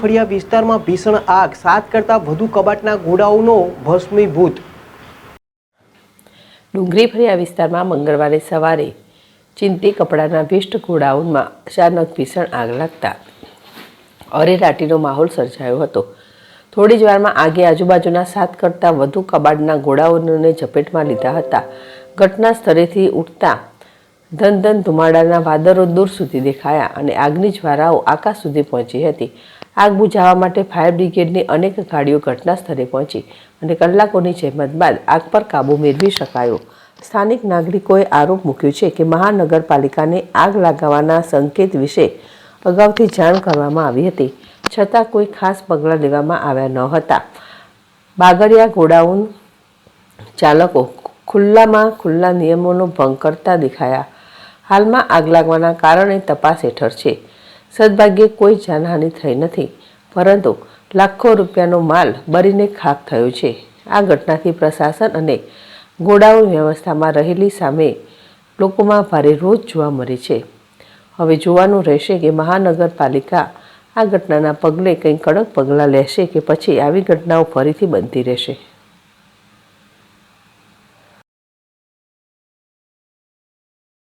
ફળિયા વિસ્તારમાં ભીષણ આગ, 7 કરતાં વધુ કબાટના ગોડાઉનો ભસ્મીભૂત। ડુંગરી ફળિયા વિસ્તારમાં મંગળવારે સવારે ચિંતી કપડાના વેસ્ટ ગોડાઉનમાં અચાનક ભીષણ આગ લાગતા અરેરાટીનો માહોલ સર્જાયો હતો। થોડી જ વારમાં આગે આજુબાજુના 7 કરતાં વધુ કબાટના ગોડાઉનોને ઝપેટમાં લીધા હતા। ઘટના સ્થળેથી ઉઠતા ધન ધુમાડાના વાદળો દૂર સુધી દેખાયા અને આગની જ્વાળાઓ આકાશ સુધી પહોંચી હતી। આગ બુઝાવવા માટે ફાયર બ્રિગેડની અનેક ગાડીઓ ઘટના સ્થળે પહોંચી અને કલાકોની જહેમત બાદ આગ પર કાબૂ મેળવી શકાયો। સ્થાનિક નાગરિકોએ આરોપ મૂક્યો છે કે મહાનગરપાલિકાને આગ લાગવાના સંકેત વિશે અગાઉથી જાણ કરવામાં આવી હતી, છતાં કોઈ ખાસ પગલાં લેવામાં આવ્યા ન હતા। બાગડિયા ગોડાઉન ચાલકો ખુલ્લા નિયમોનો ભંગ કરતા દેખાયા। હાલમાં આગ લાગવાના કારણે તપાસ હેઠળ છે। સદભાગ્યે કોઈ જાનહાનિ થઈ નથી, પરંતુ લાખો રૂપિયાનો માલ બળીને ખાખ થયો છે। આ ઘટનાથી પ્રશાસન અને ગોડાઉન વ્યવસ્થામાં રહેલી સામે લોકોમાં ભારે રોષ જોવા મળે છે। હવે જોવાનું રહેશે કે મહાનગરપાલિકા આ ઘટનાના પગલે કંઈ કડક પગલાં લેશે કે પછી આવી ઘટનાઓ ફરીથી બનતી રહેશે।